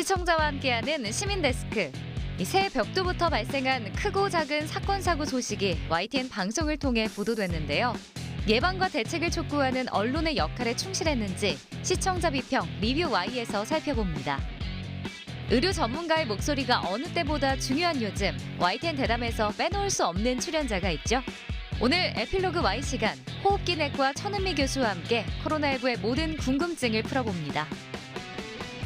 시청자와 함께하는 시민데스크. 새해 벽두부터 발생한 크고 작은 사건 사고 소식이 YTN 방송을 통해 보도됐는데요. 예방과 대책을 촉구하는 언론의 역할에 충실했는지 시청자 비평 리뷰 Y에서 살펴봅니다. 의료 전문가의 목소리가 어느 때보다 중요한 요즘, YTN 대담에서 빼놓을 수 없는 출연자가 있죠. 오늘 에필로그 Y 시간, 호흡기 내과 천은미 교수와 함께 코로나19의 모든 궁금증을 풀어봅니다.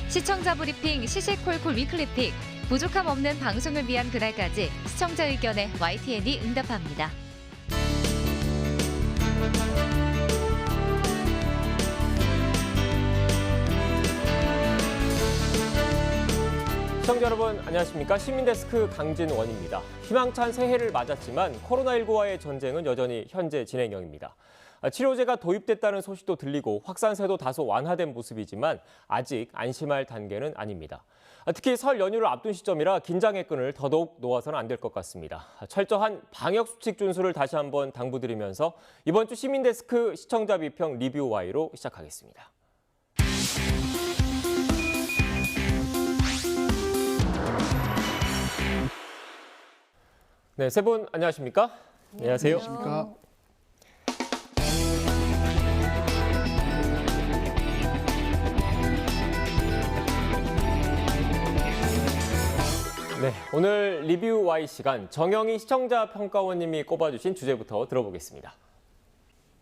시청자 브리핑 시시콜콜 위클리픽, 부족함 없는 방송을 위한 그날까지 시청자 의견에 YTN이 응답합니다. 시청자 여러분 안녕하십니까? 시민데스크 강진원입니다. 희망찬 새해를 맞았지만 코로나19와의 전쟁은 여전히 현재 진행형입니다. 치료제가 도입됐다는 소식도 들리고 확산세도 다소 완화된 모습이지만 아직 안심할 단계는 아닙니다. 특히 설 연휴를 앞둔 시점이라 긴장의 끈을 더더욱 놓아서는 안 될 것 같습니다. 철저한 방역수칙 준수를 다시 한번 당부드리면서 이번 주 시민데스크 시청자 비평 리뷰 Y로 시작하겠습니다. 네, 세 분 안녕하십니까? 안녕하세요. 안녕하십니까? 네, 오늘 리뷰 Y 시간 정영희 시청자 평가원님이 꼽아주신 주제부터 들어보겠습니다.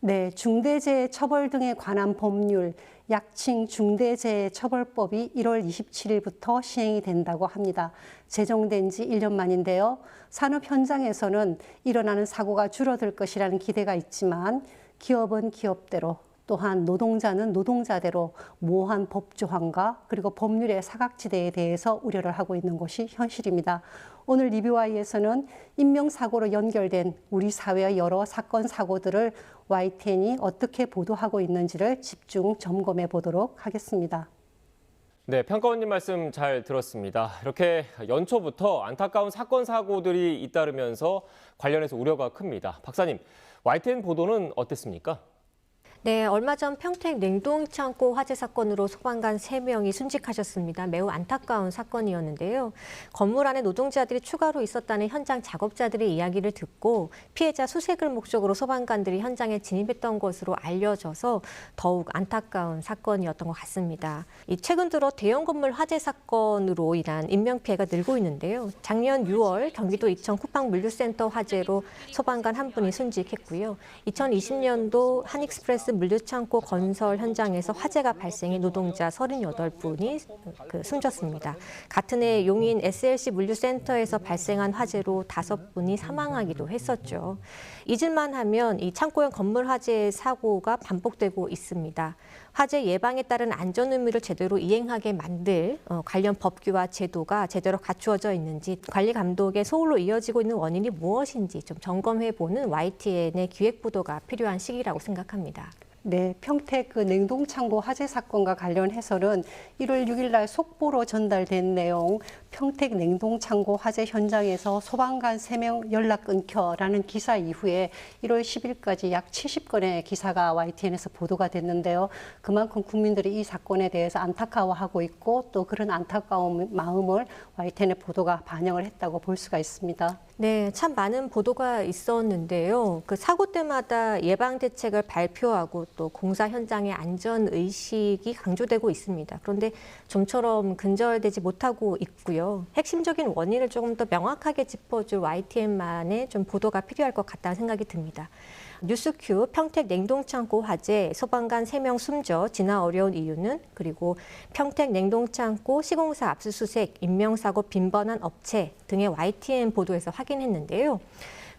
네, 중대재해처벌 등에 관한 법률, 약칭 중대재해처벌법이 1월 27일부터 시행이 된다고 합니다. 제정된 지 1년 만인데요. 산업 현장에서는 일어나는 사고가 줄어들 것이라는 기대가 있지만 기업은 기업대로 또한 노동자는 노동자대로 모호한 법 조항과 그리고 법률의 사각지대에 대해서 우려를 하고 있는 것이 현실입니다. 오늘 리뷰와이에서는 인명사고로 연결된 우리 사회의 여러 사건, 사고들을 YTN이 어떻게 보도하고 있는지를 집중 점검해 보도록 하겠습니다. 네, 평가원님 말씀 잘 들었습니다. 이렇게 연초부터 안타까운 사건, 사고들이 잇따르면서 관련해서 우려가 큽니다. 박사님, YTN 보도는 어땠습니까? 네, 얼마 전 평택 냉동창고 화재 사건으로 소방관 3명이 순직하셨습니다. 매우 안타까운 사건이었는데요. 건물 안에 노동자들이 추가로 있었다는 현장 작업자들의 이야기를 듣고 피해자 수색을 목적으로 소방관들이 현장에 진입했던 것으로 알려져서 더욱 안타까운 사건이었던 것 같습니다. 최근 들어 대형 건물 화재 사건으로 인한 인명피해가 늘고 있는데요. 작년 6월 경기도 이천 쿠팡물류센터 화재로 소방관 한 분이 순직했고요. 2020년도 한익스프레스 물류창고 건설 현장에서 화재가 발생해 노동자 38분이 숨졌습니다. 같은 해 용인 SLC 물류센터에서 발생한 화재로 5분이 사망하기도 했었죠. 잊을만 하면 이 창고형 건물 화재 사고가 반복되고 있습니다. 화재 예방에 따른 안전 의무를 제대로 이행하게 만들 관련 법규와 제도가 제대로 갖추어져 있는지, 관리 감독의 소홀로 이어지고 있는 원인이 무엇인지 좀 점검해보는 YTN의 기획 보도가 필요한 시기라고 생각합니다. 네, 평택 냉동창고 화재 사건과 관련해서는 1월 6일 날 속보로 전달된 내용, 평택 냉동창고 화재 현장에서 소방관 3명 연락 끊겨라는 기사 이후에 1월 10일까지 약 70건의 기사가 YTN에서 보도가 됐는데요. 그만큼 국민들이 이 사건에 대해서 안타까워하고 있고 또 그런 안타까운 마음을 YTN의 보도가 반영을 했다고 볼 수가 있습니다. 네, 참 많은 보도가 있었는데요. 그 사고 때마다 예방 대책을 발표하고 또 공사 현장의 안전 의식이 강조되고 있습니다. 그런데 좀처럼 근절되지 못하고 있고요. 핵심적인 원인을 조금 더 명확하게 짚어줄 YTN만의 좀 보도가 필요할 것 같다는 생각이 듭니다. 뉴스큐 평택 냉동창고 화재 소방관 3명 숨져 진화 어려운 이유는, 그리고 평택 냉동창고 시공사 압수수색 인명사고 빈번한 업체 등의 YTN 보도에서 확인했는데요.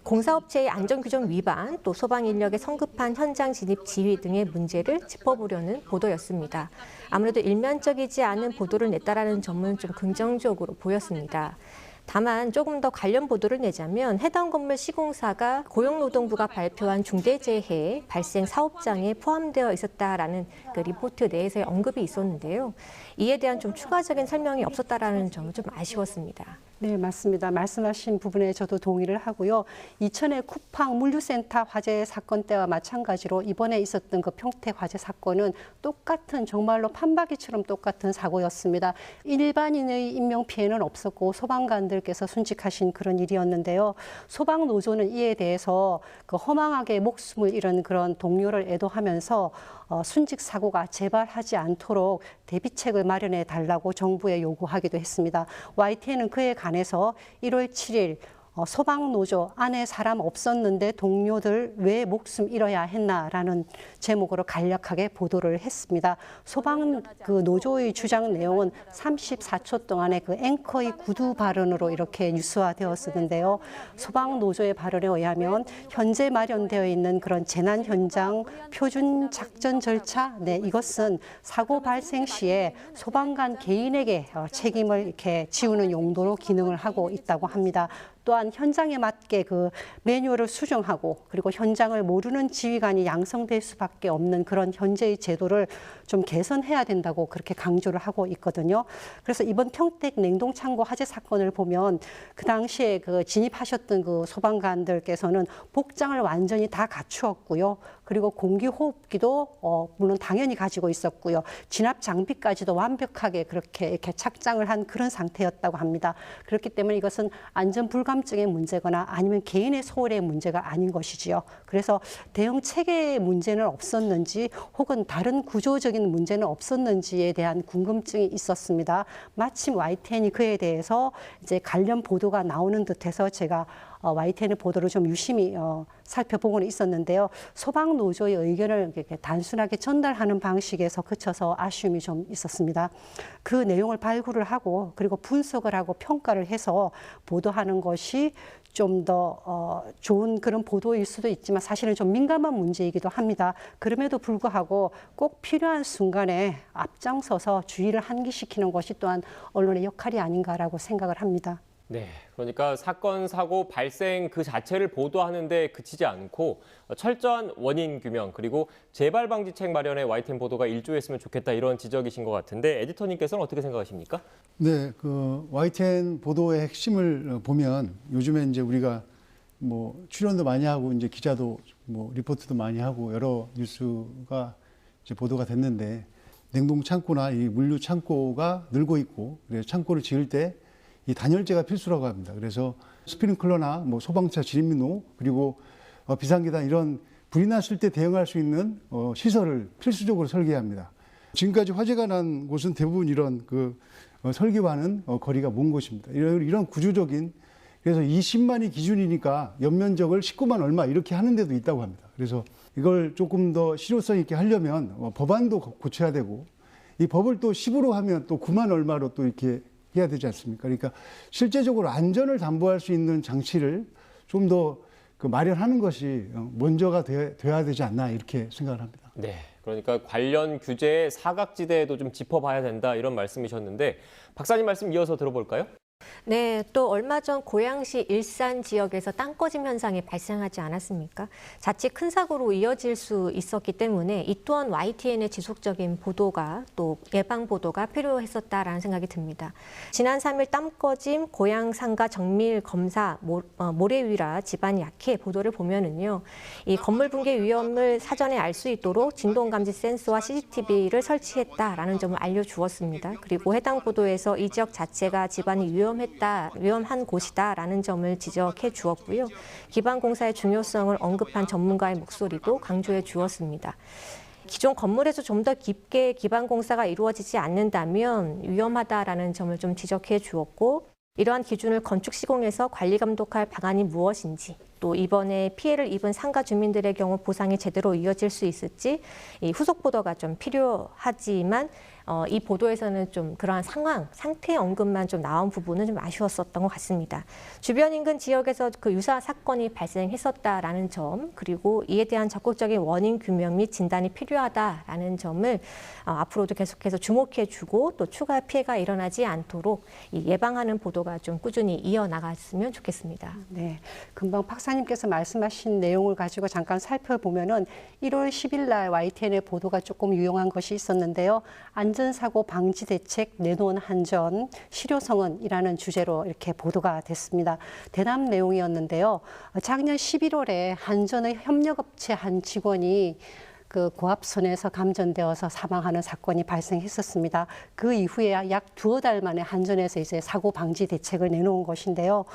공사업체의 안전규정 위반, 또 소방인력의 성급한 현장 진입 지휘 등의 문제를 짚어보려는 보도였습니다. 아무래도 일면적이지 않은 보도를 냈다라는 점은 좀 긍정적으로 보였습니다. 다만 조금 더 관련 보도를 내자면 해당 건물 시공사가 고용노동부가 발표한 중대재해 발생 사업장에 포함되어 있었다라는 그 리포트 내에서의 언급이 있었는데요. 이에 대한 좀 추가적인 설명이 없었다라는 점은 좀 아쉬웠습니다. 네, 맞습니다. 말씀하신 부분에 저도 동의를 하고요. 이천의 쿠팡 물류센터 화재 사건 때와 마찬가지로 이번에 있었던 그 평택 화재 사건은 똑같은 정말로 판박이처럼 똑같은 사고였습니다. 일반인의 인명 피해는 없었고 소방관들께서 순직하신 그런 일이었는데요. 소방노조는 이에 대해서 그 허망하게 목숨을 잃은 그런 동료를 애도하면서 순직 사고가 재발하지 않도록 대비책을 마련해 달라고 정부에 요구하기도 했습니다. YTN은 그에 관해서 1월 7일 소방노조 안에 사람 없었는데 동료들 왜 목숨 잃어야 했나라는 제목으로 간략하게 보도를 했습니다. 소방 그 노조의 주장 내용은 34초 동안의 그 앵커의 구두 발언으로 이렇게 뉴스화되었었는데요. 소방 노조의 발언에 의하면 현재 마련되어 있는 그런 재난 현장 표준 작전 절차, 네, 이것은 사고 발생 시에 소방관 개인에게 책임을 이렇게 지우는 용도로 기능을 하고 있다고 합니다. 또한 현장에 맞게 그 매뉴얼을 수정하고 그리고 현장을 모르는 지휘관이 양성될 수밖에 없는 그런 현재의 제도를 좀 개선해야 된다고 그렇게 강조를 하고 있거든요. 그래서 이번 평택 냉동창고 화재 사건을 보면 그 당시에 그 진입하셨던 그 소방관들께서는 복장을 완전히 다 갖추었고요. 그리고 공기호흡기도 물론 당연히 가지고 있었고요. 진압 장비까지도 완벽하게 그렇게 이렇게 착장을 한 그런 상태였다고 합니다. 그렇기 때문에 이것은 안전 불감증의 문제거나 아니면 개인의 소홀의 문제가 아닌 것이지요. 그래서 대응 체계의 문제는 없었는지 혹은 다른 구조적인 문제는 없었는지에 대한 궁금증이 있었습니다. 마침 YTN이 그에 대해서 이제 관련 보도가 나오는 듯해서 제가 YTN의 보도를 좀 유심히 살펴보고는 있었는데요. 소방노조의 의견을 이렇게 단순하게 전달하는 방식에서 그쳐서 아쉬움이 좀 있었습니다. 그 내용을 발굴을 하고 그리고 분석을 하고 평가를 해서 보도하는 것이 좀 더 좋은 그런 보도일 수도 있지만 사실은 좀 민감한 문제이기도 합니다. 그럼에도 불구하고 꼭 필요한 순간에 앞장서서 주의를 환기시키는 것이 또한 언론의 역할이 아닌가라고 생각을 합니다. 네, 그러니까 사건, 사고 발생 그 자체를 보도하는데 그치지 않고 철저한 원인 규명 그리고 재발 방지책 마련에 YTN 보도가 일조했으면 좋겠다 이런 지적이신 것 같은데 에디터님께서는 어떻게 생각하십니까? 네, 그 YTN 보도의 핵심을 보면 요즘에 이제 우리가 뭐 출연도 많이 하고 이제 기자도 뭐 리포트도 많이 하고 여러 뉴스가 이제 보도가 됐는데 냉동 창고나 이 물류 창고가 늘고 있고 그래서 창고를 지을 때 이 단열재가 필수라고 합니다. 그래서 스프링클러나 뭐 소방차 진입로 그리고 비상계단 이런 불이 났을 때 대응할 수 있는 시설을 필수적으로 설계합니다. 지금까지 화재가 난 곳은 대부분 이런 그 설계와는 거리가 먼 곳입니다. 이런 구조적인 그래서 20만이 기준이니까 연면적을 19만 얼마 이렇게 하는 데도 있다고 합니다. 그래서 이걸 조금 더 실효성 있게 하려면 법안도 고쳐야 되고 이 법을 또 10으로 하면 또 9만 얼마로 또 이렇게 해야 되지 않습니까? 그러니까 실제적으로 안전을 담보할 수 있는 장치를 좀 더 마련하는 것이 먼저가 돼야 되지 않나 이렇게 생각을 합니다. 네, 그러니까 관련 규제의 사각지대에도 좀 짚어봐야 된다 이런 말씀이셨는데 박사님 말씀 이어서 들어볼까요? 네, 또 얼마 전 고양시 일산 지역에서 땅 꺼짐 현상이 발생하지 않았습니까? 자칫 큰 사고로 이어질 수 있었기 때문에 이 또한 YTN의 지속적인 보도가 또 예방 보도가 필요했었다라는 생각이 듭니다. 지난 3일 땅 꺼짐, 고양 상가 정밀 검사, 모래 위라 집안 약해 보도를 보면은요, 이 건물 붕괴 위험을 사전에 알 수 있도록 진동 감지 센서와 CCTV를 설치했다라는 점을 알려주었습니다. 그리고 해당 보도에서 이 지역 자체가 집안이 위험한 곳이다라는 점을 지적해 주었고요. 기반공사의 중요성을 언급한 전문가의 목소리도 강조해 주었습니다. 기존 건물에서 좀 더 깊게 기반공사가 이루어지지 않는다면 위험하다라는 점을 좀 지적해 주었고 이러한 기준을 건축시공에서 관리 감독할 방안이 무엇인지 또 이번에 피해를 입은 상가 주민들의 경우 보상이 제대로 이어질 수 있을지 이 후속 보도가 좀 필요하지만 이 보도에서는 좀 그러한 상태 언급만 좀 나온 부분은 좀 아쉬웠었던 것 같습니다. 주변 인근 지역에서 그 유사한 사건이 발생했었다라는 점, 그리고 이에 대한 적극적인 원인 규명 및 진단이 필요하다라는 점을 앞으로도 계속해서 주목해주고 또 추가 피해가 일어나지 않도록 예방하는 보도가 좀 꾸준히 이어나갔으면 좋겠습니다. 네, 금방 박사님께서 말씀하신 내용을 가지고 잠깐 살펴보면은 1월 10일 날 YTN의 보도가 조금 유용한 것이 있었는데요. 안전사고 방지 대책 내놓은 한전, 실효성은이라는 주제로 이렇게 보도가 됐습니다. 대담 내용이었는데요. 작년 11월에 한전의 협력업체 한 직원이 그 고압선에서 감전되어서 사망하는 사건이 발생했었습니다. 그 이후에 약 두어 달 만에 한전에서 이제 사고 방지 대책을 내놓은 것인데요.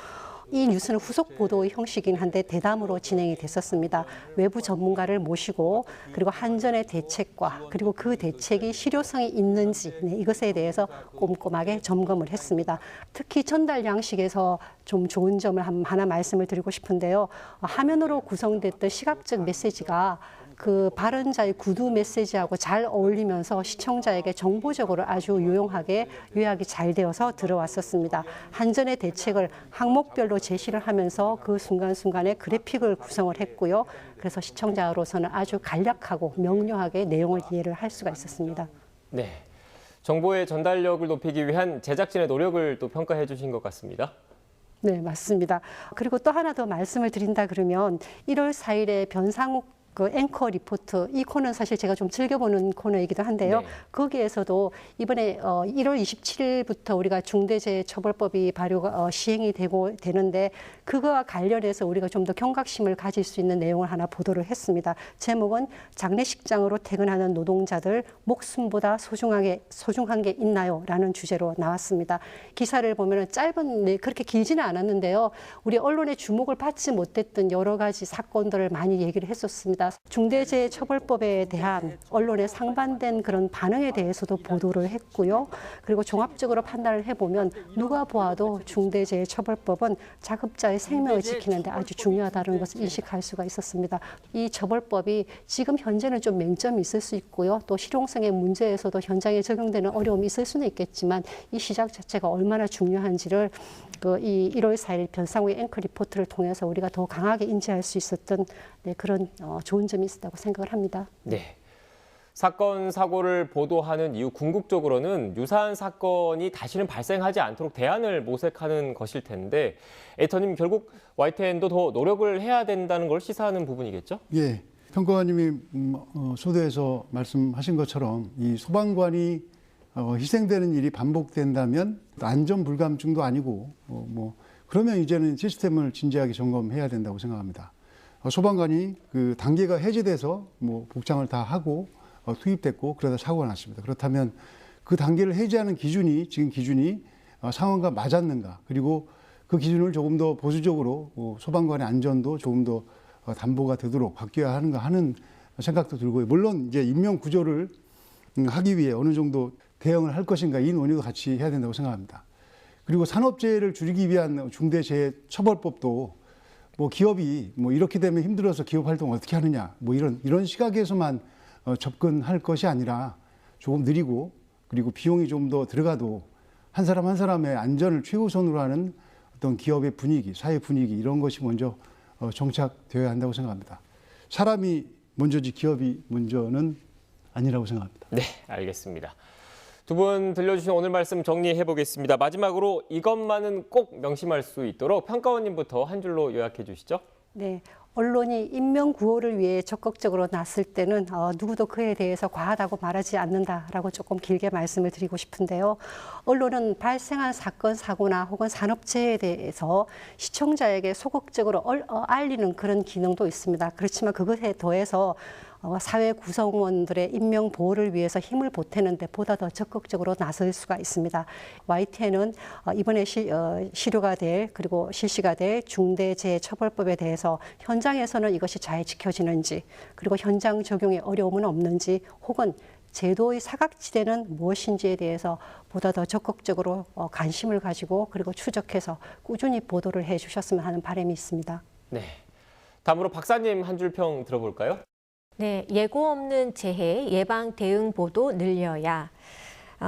이 뉴스는 후속 보도의 형식이긴 한데 대담으로 진행이 됐었습니다. 외부 전문가를 모시고 그리고 한전의 대책과 그리고 그 대책이 실효성이 있는지 이것에 대해서 꼼꼼하게 점검을 했습니다. 특히 전달 양식에서 좀 좋은 점을 하나 말씀을 드리고 싶은데요. 화면으로 구성됐던 시각적 메시지가 그 발언자의 구두 메시지하고 잘 어울리면서 시청자에게 정보적으로 아주 유용하게 요약이 잘 되어서 들어왔었습니다. 한전의 대책을 항목별로 제시를 하면서 그 순간순간에 그래픽을 구성을 했고요. 그래서 시청자로서는 아주 간략하고 명료하게 내용을 이해를 할 수가 있었습니다. 네, 정보의 전달력을 높이기 위한 제작진의 노력을 또 평가해 주신 것 같습니다. 네, 맞습니다. 그리고 또 하나 더 말씀을 드린다 그러면 1월 4일에 변상욱 그 앵커 리포트, 이 코너는 사실 제가 좀 즐겨보는 코너이기도 한데요. 네. 거기에서도 이번에 1월 27일부터 우리가 중대재해처벌법이 발효가 시행이 되는데 그거와 관련해서 우리가 좀 더 경각심을 가질 수 있는 내용을 하나 보도를 했습니다. 제목은 장례식장으로 퇴근하는 노동자들 목숨보다 소중한 게 있나요? 라는 주제로 나왔습니다. 기사를 보면 짧은, 그렇게 길지는 않았는데요. 우리 언론의 주목을 받지 못했던 여러 가지 사건들을 많이 얘기를 했었습니다. 중대재해처벌법에 대한 언론의 상반된 그런 반응에 대해서도 보도를 했고요. 그리고 종합적으로 판단을 해보면 누가 보아도 중대재해처벌법은 자급자의 생명을 지키는 데 아주 중요하다는 것을 인식할 수가 있었습니다. 이 처벌법이 지금 현재는 좀 맹점이 있을 수 있고요. 또 실용성의 문제에서도 현장에 적용되는 어려움이 있을 수는 있겠지만 이 시작 자체가 얼마나 중요한지를 이 1월 4일 변상욱의 앵커 리포트를 통해서 우리가 더 강하게 인지할 수 있었던 그런 좋은 점이 있었다고 생각을 합니다. 네. 사건, 사고를 보도하는 이유 궁극적으로는 유사한 사건이 다시는 발생하지 않도록 대안을 모색하는 것일 텐데 에디터님 결국 YTN도 더 노력을 해야 된다는 걸 시사하는 부분이겠죠? 예, 평가관님이 소도에서 말씀하신 것처럼 이 소방관이 희생되는 일이 반복된다면 안전 불감증도 아니고 그러면 이제는 시스템을 진지하게 점검해야 된다고 생각합니다. 소방관이 그 단계가 해제돼서 복장을 다 하고 투입됐고 그러다 사고가 났습니다. 그렇다면 그 단계를 해제하는 기준이 지금 기준이 상황과 맞았는가, 그리고 그 기준을 조금 더 보수적으로 소방관의 안전도 조금 더 담보가 되도록 바뀌어야 하는가 하는 생각도 들고요. 물론 이제 인명 구조를 하기 위해 어느 정도 대응을 할 것인가 이 논의도 같이 해야 된다고 생각합니다. 그리고 산업재해를 줄이기 위한 중대재해처벌법도 기업이 이렇게 되면 힘들어서 기업 활동을 어떻게 하느냐 이런 시각에서만 접근할 것이 아니라 조금 느리고 그리고 비용이 좀 더 들어가도 한 사람 한 사람의 안전을 최우선으로 하는 어떤 기업의 분위기, 사회 분위기 이런 것이 먼저 정착되어야 한다고 생각합니다. 사람이 먼저지 기업이 먼저는 아니라고 생각합니다. 네, 알겠습니다. 두 분 들려주신 오늘 말씀 정리해 보겠습니다. 마지막으로 이것만은 꼭 명심할 수 있도록 평가원님부터 한 줄로 요약해 주시죠. 네. 언론이 인명 구호를 위해 적극적으로 나설 때는 누구도 그에 대해서 과하다고 말하지 않는다라고 조금 길게 말씀을 드리고 싶은데요. 언론은 발생한 사건, 사고나 혹은 산업재해에 대해서 시청자에게 소극적으로 알리는 그런 기능도 있습니다. 그렇지만 그것에 더해서 사회 구성원들의 인명 보호를 위해서 힘을 보태는데 보다 더 적극적으로 나설 수가 있습니다. YTN은 이번에 실효가 될 그리고 실시가 될 중대재해처벌법에 대해서 현장에서는 이것이 잘 지켜지는지, 그리고 현장 적용에 어려움은 없는지, 혹은 제도의 사각지대는 무엇인지에 대해서 보다 더 적극적으로 관심을 가지고 그리고 추적해서 꾸준히 보도를 해주셨으면 하는 바람이 있습니다. 네, 다음으로 박사님 한 줄 평 들어볼까요? 네, 예고 없는 재해, 예방 대응 보도 늘려야.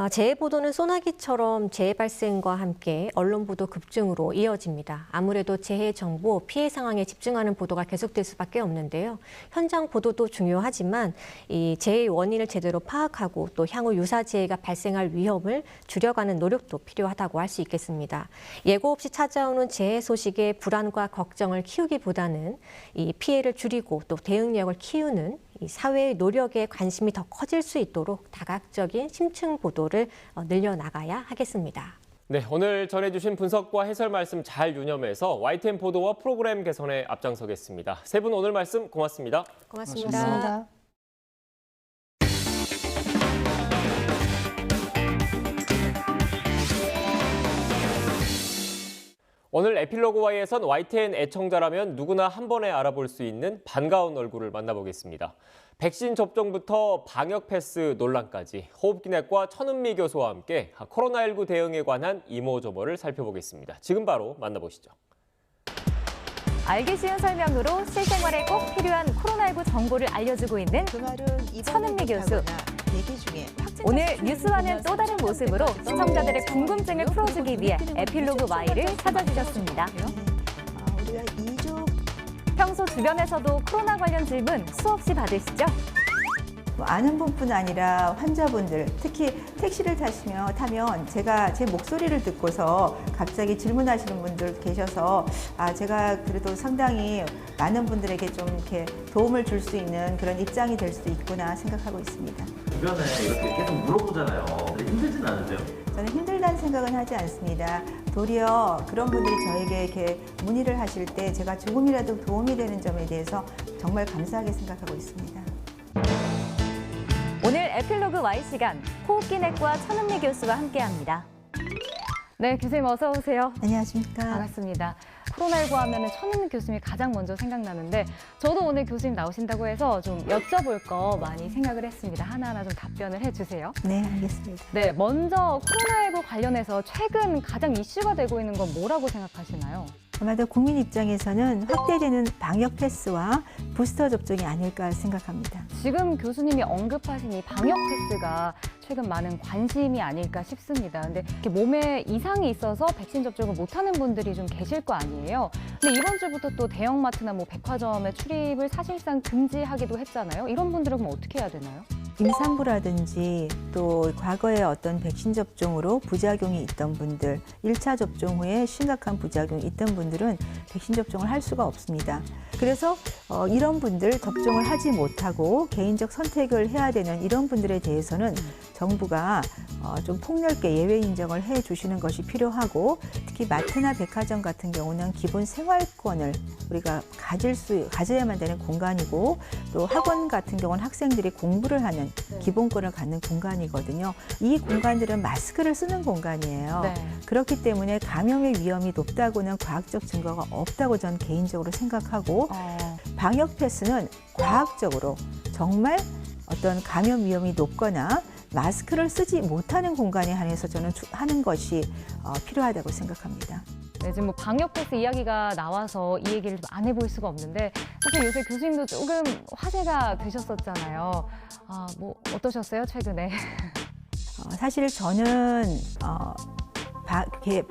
재해 보도는 소나기처럼 재해 발생과 함께 언론 보도 급증으로 이어집니다. 아무래도 재해 정보, 피해 상황에 집중하는 보도가 계속될 수밖에 없는데요. 현장 보도도 중요하지만 이 재해의 원인을 제대로 파악하고 또 향후 유사 재해가 발생할 위험을 줄여가는 노력도 필요하다고 할 수 있겠습니다. 예고 없이 찾아오는 재해 소식에 불안과 걱정을 키우기보다는 이 피해를 줄이고 또 대응력을 키우는 이 사회의 노력에 관심이 더 커질 수 있도록 다각적인 심층 보도를 늘려나가야 하겠습니다. 네, 오늘 전해주신 분석과 해설 말씀 잘 유념해서 YTN 보도와 프로그램 개선에 앞장서겠습니다. 세 분 오늘 말씀 고맙습니다. 고맙습니다. 고맙습니다. 오늘 에필로그 Y에선 YTN 애청자라면 누구나 한 번에 알아볼 수 있는 반가운 얼굴을 만나보겠습니다. 백신 접종부터 방역 패스 논란까지 호흡기내과 천은미 교수와 함께 코로나19 대응에 관한 이모저모를 살펴보겠습니다. 지금 바로 만나보시죠. 알기 쉬운 설명으로 실생활에 꼭 필요한 코로나19 정보를 알려주고 있는 천은미 교수. 오늘 뉴스와는 또 다른 모습으로 시청자들의 궁금증을 풀어주기 위해 에필로그 Y를 찾아주셨습니다. 평소 주변에서도 코로나 관련 질문 수없이 받으시죠? 아는 분뿐 아니라 환자분들, 특히 택시를 타면 제가 제 목소리를 듣고서 갑자기 질문하시는 분들 계셔서 제가 그래도 상당히 많은 분들에게 좀 이렇게 도움을 줄 수 있는 그런 입장이 될 수도 있구나 생각하고 있습니다. 주변에 이렇게 계속 물어보잖아요. 힘들진 않으세요? 저는 힘들다는 생각은 하지 않습니다. 도리어 그런 분들이 저에게 이렇게 문의를 하실 때 제가 조금이라도 도움이 되는 점에 대해서 정말 감사하게 생각하고 있습니다. 오늘 에필로그 Y 시간 호흡기내과 천은미 교수와 함께합니다. 네, 교수님 어서 오세요. 안녕하십니까. 반갑습니다. 코로나19 하면 천은미 교수님이 가장 먼저 생각나는데 저도 오늘 교수님 나오신다고 해서 좀 여쭤볼 거 많이 생각을 했습니다. 하나하나 좀 답변을 해주세요. 네, 알겠습니다. 네, 먼저 코로나19 관련해서 최근 가장 이슈가 되고 있는 건 뭐라고 생각하시나요? 아마도 국민 입장에서는 확대되는 방역 패스와 부스터 접종이 아닐까 생각합니다. 지금 교수님이 언급하신 이 방역 패스가 최근 많은 관심이 아닐까 싶습니다. 근데 이렇게 몸에 이상이 있어서 백신 접종을 못하는 분들이 좀 계실 거 아니에요. 근데 이번 주부터 또 대형마트나 뭐 백화점의 출입을 사실상 금지하기도 했잖아요. 이런 분들은 그럼 어떻게 해야 되나요? 임산부라든지 또 과거에 어떤 백신 접종으로 부작용이 있던 분들, 1차 접종 후에 심각한 부작용이 있던 분들은 백신 접종을 할 수가 없습니다. 그래서 이런 분들 접종을 하지 못하고 개인적 선택을 해야 되는 이런 분들에 대해서는 정부가 좀 폭넓게 예외 인정을 해 주시는 것이 필요하고 특히 마트나 백화점 같은 경우는 기본 생활권을 우리가 가져야만 되는 공간이고 또 학원 같은 경우는 학생들이 공부를 하는 기본권을 갖는 공간이거든요. 이 공간들은 마스크를 쓰는 공간이에요. 네. 그렇기 때문에 감염의 위험이 높다고는 과학적 증거가 없다고 저는 개인적으로 생각하고 방역 패스는 과학적으로 정말 어떤 감염 위험이 높거나 마스크를 쓰지 못하는 공간에 한해서 저는 하는 것이 필요하다고 생각합니다. 네, 지금 뭐 방역 패스 이야기가 나와서 이 얘기를 좀 안 해볼 수가 없는데 사실 요새 교수님도 조금 화제가 되셨었잖아요. 뭐 어떠셨어요 최근에? 사실 저는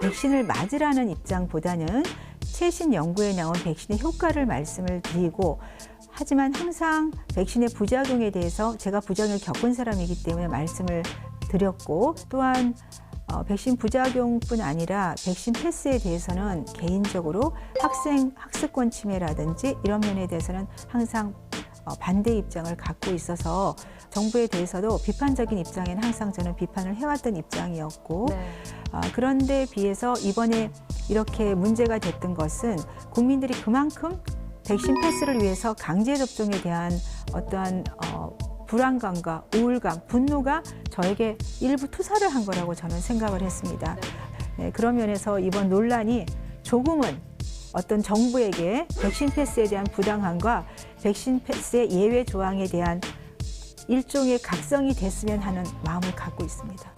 백신을 맞으라는 입장보다는 최신 연구에 나온 백신의 효과를 말씀을 드리고 하지만 항상 백신의 부작용에 대해서 제가 부작용을 겪은 사람이기 때문에 말씀을 드렸고 또한 백신 부작용뿐 아니라 백신 패스에 대해서는 개인적으로 학습권 침해라든지 이런 면에 대해서는 항상 반대 입장을 갖고 있어서 정부에 대해서도 비판적인 입장에는 항상 저는 비판을 해왔던 입장이었고 그런데 비해서 이번에 이렇게 문제가 됐던 것은 국민들이 그만큼 백신 패스를 위해서 강제 접종에 대한 어떠한 불안감과 우울감, 분노가 저에게 일부 투사를 한 거라고 저는 생각을 했습니다. 네, 그런 면에서 이번 논란이 조금은 어떤 정부에게 백신 패스에 대한 부당함과 백신 패스의 예외 조항에 대한 일종의 각성이 됐으면 하는 마음을 갖고 있습니다.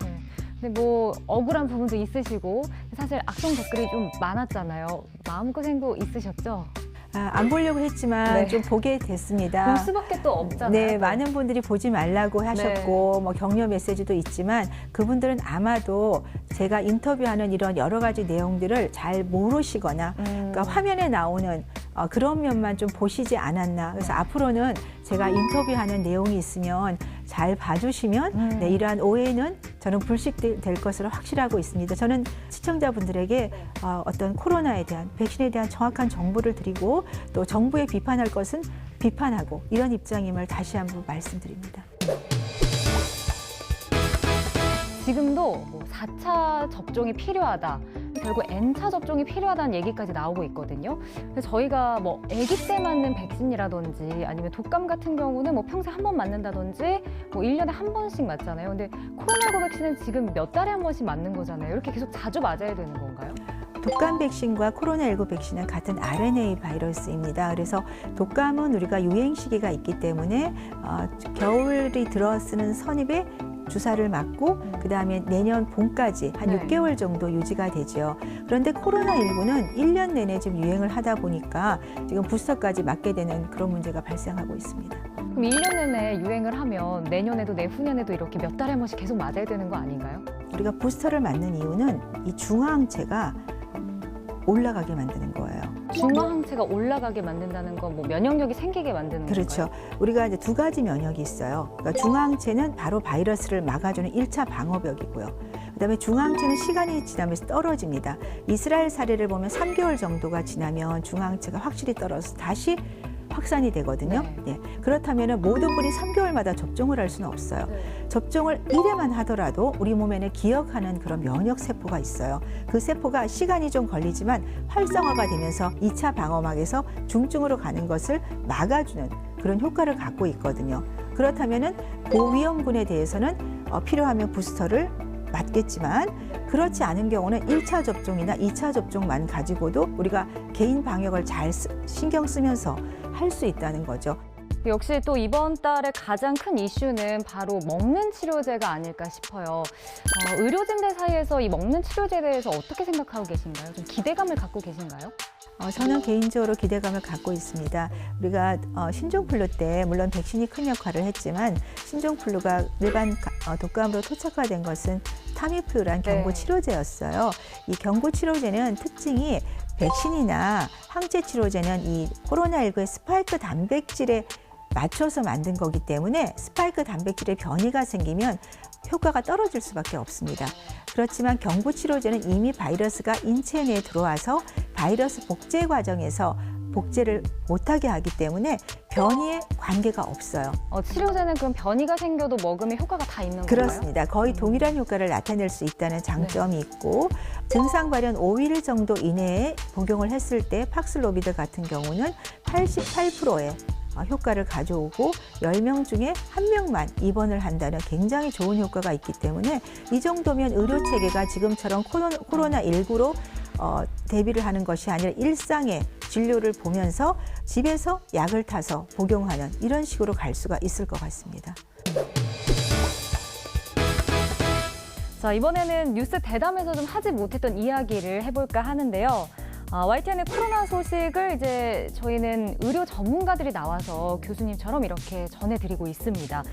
근데 뭐 억울한 부분도 있으시고 사실 악성 댓글이 좀 많았잖아요. 마음고생도 있으셨죠? 안 보려고 했지만 네. 좀 보게 됐습니다. 볼 수밖에 또 없잖아요. 네, 많은 분들이 보지 말라고 하셨고 뭐 격려 메시지도 있지만 그분들은 아마도 제가 인터뷰하는 이런 여러 가지 내용들을 잘 모르시거나 그러니까 화면에 나오는 그런 면만 좀 보시지 않았나. 그래서 앞으로는 제가 인터뷰하는 내용이 있으면 잘 봐주시면 네, 이러한 오해는 저는 불식될 것으로 확실하고 있습니다. 저는 시청자분들에게 어떤 코로나에 대한 백신에 대한 정확한 정보를 드리고 또 정부에 비판할 것은 비판하고 이런 입장임을 다시 한번 말씀드립니다. 지금도 뭐 4차 접종이 필요하다. 결국 N차 접종이 필요하다는 얘기까지 나오고 있거든요. 그래서 저희가 뭐 아기 때 맞는 백신이라든지 아니면 독감 같은 경우는 뭐 평생 한 번 맞는다든지 뭐 1년에 한 번씩 맞잖아요. 근데 코로나19 백신은 지금 몇 달에 한 번씩 맞는 거잖아요. 이렇게 계속 자주 맞아야 되는 건가요? 독감 백신과 코로나19 백신은 같은 RNA 바이러스입니다. 그래서 독감은 우리가 유행 시기가 있기 때문에 겨울이 들어서는 선입에 주사를 맞고 그다음에 내년 봄까지 한 네. 6개월 정도 유지가 되죠. 그런데 코로나19는 1년 내내 지금 유행을 하다 보니까 지금 부스터까지 맞게 되는 그런 문제가 발생하고 있습니다. 그럼 1년 내내 유행을 하면 내년에도 내후년에도 이렇게 몇 달에 한 번씩 계속 맞아야 되는 거 아닌가요? 우리가 부스터를 맞는 이유는 이 중화항체가 올라가게 만드는 거예요. 중화항체가 올라가게 만든다는 건 뭐 면역력이 생기게 만드는 그렇죠. 건가요? 우리가 이제 두 가지 면역이 있어요. 그러니까 중화항체는 바로 바이러스를 막아주는 1차 방어벽이고요. 그다음에 중화항체는 시간이 지나면서 떨어집니다. 이스라엘 사례를 보면 3개월 정도가 지나면 중화항체가 확실히 떨어져서 다시 확산이 되거든요. 네. 그렇다면 모든 분이 3개월마다 접종을 할 수는 없어요. 접종을 1회만 하더라도 우리 몸에는 기억하는 그런 면역 세포가 있어요. 그 세포가 시간이 좀 걸리지만 활성화가 되면서 2차 방어막에서 중증으로 가는 것을 막아주는 그런 효과를 갖고 있거든요. 그렇다면 고위험군에 대해서는 필요하면 부스터를 맞겠지만 그렇지 않은 경우는 1차 접종이나 2차 접종만 가지고도 우리가 개인 방역을 잘 신경 쓰면서 할 수 있다는 거죠. 역시 또 이번 달에 가장 큰 이슈는 바로 먹는 치료제가 아닐까 싶어요. 의료진들 사이에서 이 먹는 치료제에 대해서 어떻게 생각하고 계신가요? 좀 기대감을 갖고 계신가요? 저는 개인적으로 기대감을 갖고 있습니다. 우리가 신종플루 때 물론 백신이 큰 역할을 했지만 신종플루가 일반 독감으로 토착화된 것은 타미플루란 네. 경구치료제였어요. 이 경구치료제는 특징이 백신이나 항체치료제는 이 코로나19의 스파이크 단백질에 맞춰서 만든 거기 때문에 스파이크 단백질의 변이가 생기면 효과가 떨어질 수밖에 없습니다. 그렇지만 경구치료제는 이미 바이러스가 인체 내에 들어와서 바이러스 복제 과정에서 복제를 못하게 하기 때문에 변이에 관계가 없어요. 치료제는 그럼 변이가 생겨도 먹으면 효과가 다 있는 건가요? 그렇습니다. 거의 동일한 효과를 나타낼 수 있다는 장점이 있고 증상 발현 5일 정도 이내에 복용을 했을 때 팍슬로비드 같은 경우는 88%의 효과를 가져오고 10명 중에 1명만 입원을 한다는 굉장히 좋은 효과가 있기 때문에 이 정도면 의료체계가 지금처럼 코로나19로 대비를 하는 것이 아니라 일상의 진료를 보면서 집에서 약을 타서 복용하는 이런 식으로 갈 수가 있을 것 같습니다. 자, 이번에는 뉴스 대담에서 좀 하지 못했던 이야기를 해볼까 하는데요. YTN의 코로나 소식을 이제 저희는 의료 전문가들이 나와서 교수님처럼 이렇게 전해드리고 있습니다.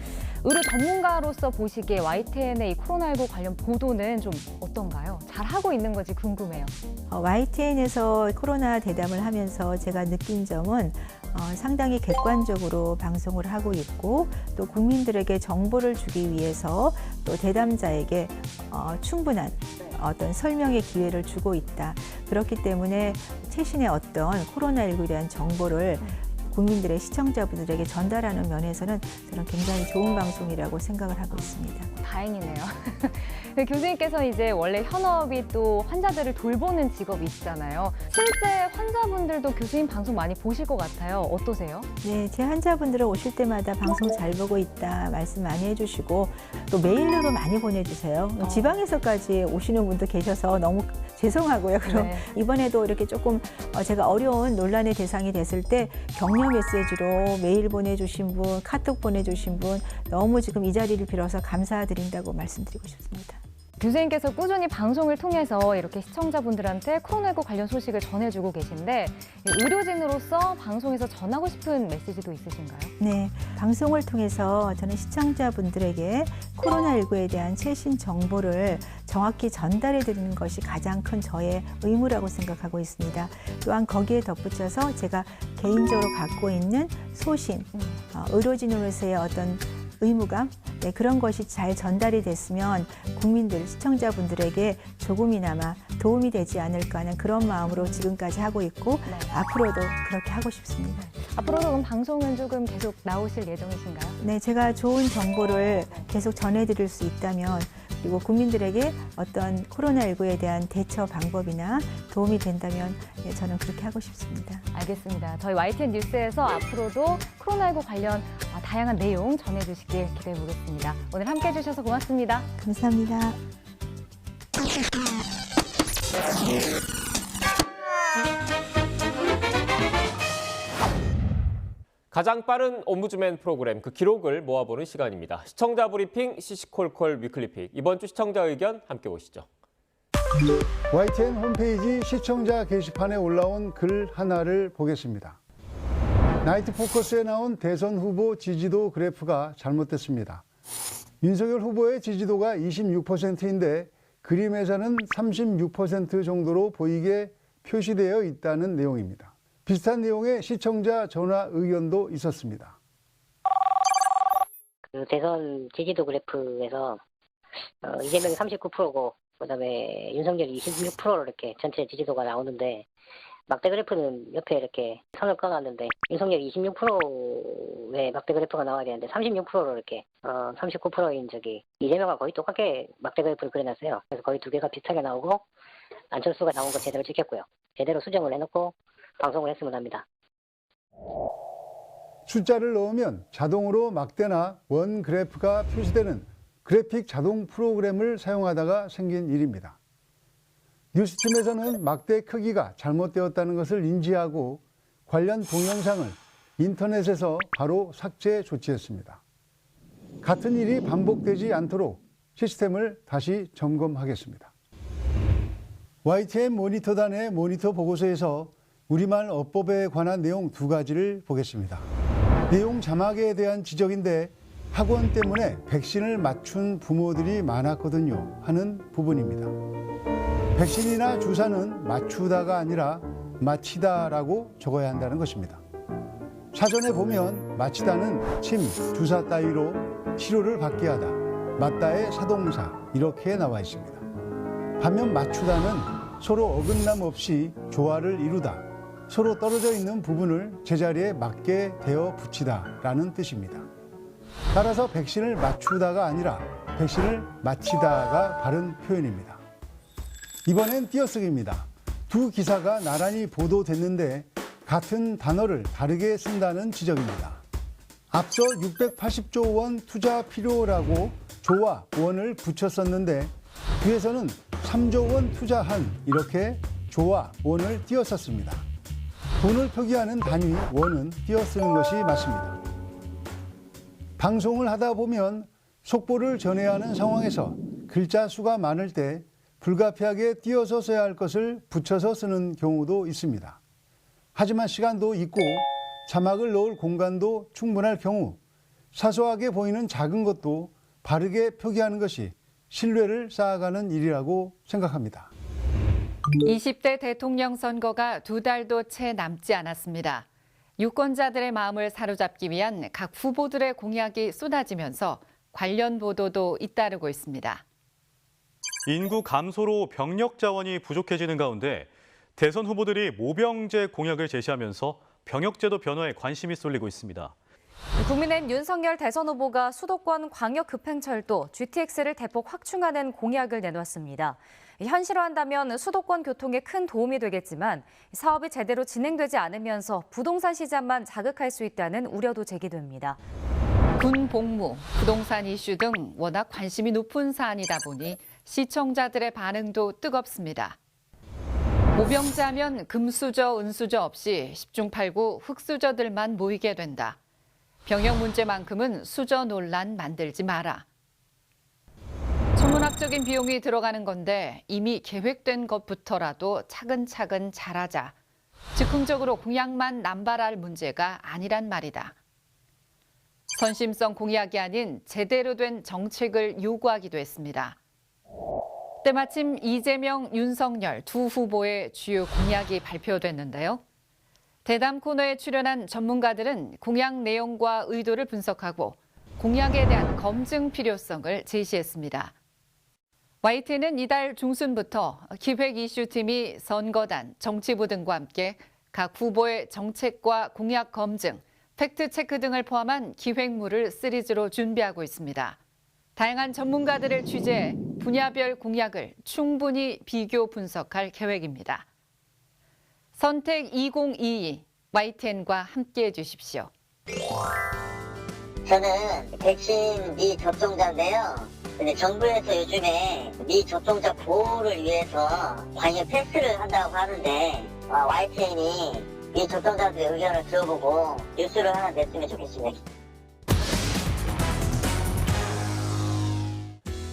의료 전문가로서 보시기에 YTN의 이 코로나19 관련 보도는 좀 어떤가요? 잘 하고 있는 건지 궁금해요. YTN에서 코로나 대담을 하면서 제가 느낀 점은 상당히 객관적으로 방송을 하고 있고 또 국민들에게 정보를 주기 위해서 또 대담자에게 충분한 어떤 설명의 기회를 주고 있다. 그렇기 때문에 최신의 어떤 코로나19에 대한 정보를 국민들의 시청자분들에게 전달하는 면에서는 저는 굉장히 좋은 방송이라고 생각을 하고 있습니다. 다행이네요. 교수님께서 이제 원래 현업이 또 환자들을 돌보는 직업이시잖아요. 실제 환자분들도 교수님 방송 많이 보실 것 같아요. 어떠세요? 네, 제 환자분들은 오실 때마다 방송 잘 보고 있다 말씀 많이 해주시고 또 메일로도 많이 보내주세요. 지방에서까지 오시는 분도 계셔서 너무 죄송하고요. 그럼 네. 이번에도 이렇게 조금 제가 어려운 논란의 대상이 됐을 때 격려 메시지로 메일 보내주신 분, 카톡 보내주신 분 너무 지금 이 자리를 빌어서 감사드린다고 말씀드리고 싶습니다. 교수님께서 꾸준히 방송을 통해서 이렇게 시청자분들한테 코로나19 관련 소식을 전해주고 계신데 의료진으로서 방송에서 전하고 싶은 메시지도 있으신가요? 네, 방송을 통해서 저는 시청자분들에게 코로나19에 대한 최신 정보를 정확히 전달해 드리는 것이 가장 큰 저의 의무라고 생각하고 있습니다. 또한 거기에 덧붙여서 제가 개인적으로 갖고 있는 소신, 의료진으로서의 어떤 의무감, 네, 그런 것이 잘 전달이 됐으면 국민들, 시청자분들에게 조금이나마 도움이 되지 않을까 하는 그런 마음으로 지금까지 하고 있고 앞으로도 그렇게 하고 하고 싶습니다. 앞으로도 그럼 방송은 조금 계속 나오실 예정이신가요? 네, 제가 좋은 정보를 계속 전해드릴 수 있다면 그리고 국민들에게 어떤 코로나19에 대한 대처 방법이나 도움이 된다면 저는 그렇게 하고 싶습니다. 알겠습니다. 저희 YTN 뉴스에서 앞으로도 코로나19 관련 다양한 내용 전해주시길 기대해 보겠습니다. 오늘 함께해 주셔서 고맙습니다. 감사합니다. 가장 빠른 옴부즈맨 프로그램 그 기록을 모아보는 시간입니다. 시청자 브리핑 시시콜콜 위클리픽. 이번 주 시청자 의견 함께 보시죠. YTN 홈페이지 시청자 게시판에 올라온 글 하나를 보겠습니다. 나이트 포커스에 나온 대선 후보 지지도 그래프가 잘못됐습니다. 윤석열 후보의 지지도가 26%인데 그림에서는 36% 정도로 보이게 표시되어 있다는 내용입니다. 비슷한 내용의 시청자 전화 의견도 있었습니다. 그 대선 지지도 그래프에서 이재명이 39%고 그다음에 윤석열이 26%로 이렇게 전체 지지도가 나오는데 막대 그래프는 옆에 이렇게 선을 꺼놨는데 윤석열이 26%의 막대 그래프가 나와야 되는데 36%로 이렇게 39%인 이재명과 거의 똑같게 막대 그래프를 그려놨어요. 그래서 거의 두 개가 비슷하게 나오고 안철수가 나온 거 제대로 찍혔고요. 제대로 수정을 해놓고 방송을 했으면 합니다. 숫자를 넣으면 자동으로 막대나 원 그래프가 표시되는 그래픽 자동 프로그램을 사용하다가 생긴 일입니다. 뉴스팀에서는 막대 크기가 잘못되었다는 것을 인지하고 관련 동영상을 인터넷에서 바로 삭제 조치했습니다. 같은 일이 반복되지 않도록 시스템을 다시 점검하겠습니다. YTN 모니터단의 모니터 보고서에서 우리말 어법에 관한 내용 두 가지를 보겠습니다. 내용 자막에 대한 지적인데 학원 때문에 백신을 맞춘 부모들이 많았거든요 하는 부분입니다. 백신이나 주사는 맞추다가 아니라 마치다라고 적어야 한다는 것입니다. 사전에 보면 마치다는 침, 주사 따위로 치료를 받게 하다, 맞다의 사동사 이렇게 나와 있습니다. 반면 맞추다는 서로 어긋남 없이 조화를 이루다, 서로 떨어져 있는 부분을 제자리에 맞게 대어 붙이다라는 뜻입니다. 따라서 백신을 맞추다가 아니라 백신을 마치다가 바른 표현입니다. 이번엔 띄어쓰기입니다. 두 기사가 나란히 보도됐는데 같은 단어를 다르게 쓴다는 지적입니다. 앞서 680조 원 투자 필요라고 조와 원을 붙였었는데 뒤에서는 3조 원 투자한 이렇게 조와 원을 띄었었습니다. 돈을 표기하는 단위 원은 띄어쓰는 것이 맞습니다. 방송을 하다 보면 속보를 전해야 하는 상황에서 글자 수가 많을 때 불가피하게 띄어서 써야 할 것을 붙여서 쓰는 경우도 있습니다. 하지만 시간도 있고 자막을 넣을 공간도 충분할 경우 사소하게 보이는 작은 것도 바르게 표기하는 것이 신뢰를 쌓아가는 일이라고 생각합니다. 20대 대통령 선거가 2달도 채 남지 않았습니다. 유권자들의 마음을 사로잡기 위한 각 후보들의 공약이 쏟아지면서 관련 보도도 잇따르고 있습니다. 인구 감소로 병력 자원이 부족해지는 가운데 대선 후보들이 모병제 공약을 제시하면서 병역제도 변화에 관심이 쏠리고 있습니다. 국민의힘 윤석열 대선 후보가 수도권 광역급행철도 GTX를 대폭 확충하는 공약을 내놨습니다. 현실화한다면 수도권 교통에 큰 도움이 되겠지만 사업이 제대로 진행되지 않으면서 부동산 시장만 자극할 수 있다는 우려도 제기됩니다. 군 복무, 부동산 이슈 등 워낙 관심이 높은 사안이다 보니 시청자들의 반응도 뜨겁습니다. 모병제 하면 금수저, 은수저 없이 10중 8구 흑수저들만 모이게 된다. 병역 문제만큼은 수저 논란 만들지 마라. 천문학적인 비용이 들어가는 건데 이미 계획된 것부터라도 차근차근 잘하자. 즉흥적으로 공약만 남발할 문제가 아니란 말이다. 선심성 공약이 아닌 제대로 된 정책을 요구하기도 했습니다. 때마침 이재명, 윤석열 두 후보의 주요 공약이 발표됐는데요. 대담 코너에 출연한 전문가들은 공약 내용과 의도를 분석하고 공약에 대한 검증 필요성을 제시했습니다. YTN은 이달 중순부터 기획 이슈팀이 선거단, 정치부 등과 함께 각 후보의 정책과 공약 검증, 팩트체크 등을 포함한 기획물을 시리즈로 준비하고 있습니다. 다양한 전문가들을 취재해 분야별 공약을 충분히 비교 분석할 계획입니다. 선택 2022, YTN과 함께해 주십시오. 저는 백신 미접종자인데요. 근데 정부에서 요즘에 미접종자 보호를 위해서 관련 패스를 한다고 하는데 YTN이 미접종자들의 의견을 들어보고 뉴스를 하나 냈으면 좋겠습니다.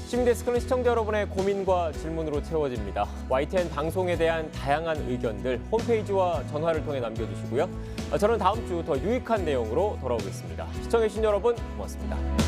시민데스크는 시청자 여러분의 고민과 질문으로 채워집니다. YTN 방송에 대한 다양한 의견들 홈페이지와 전화를 통해 남겨주시고요. 저는 다음 주 더 유익한 내용으로 돌아오겠습니다. 시청해주신 여러분 고맙습니다.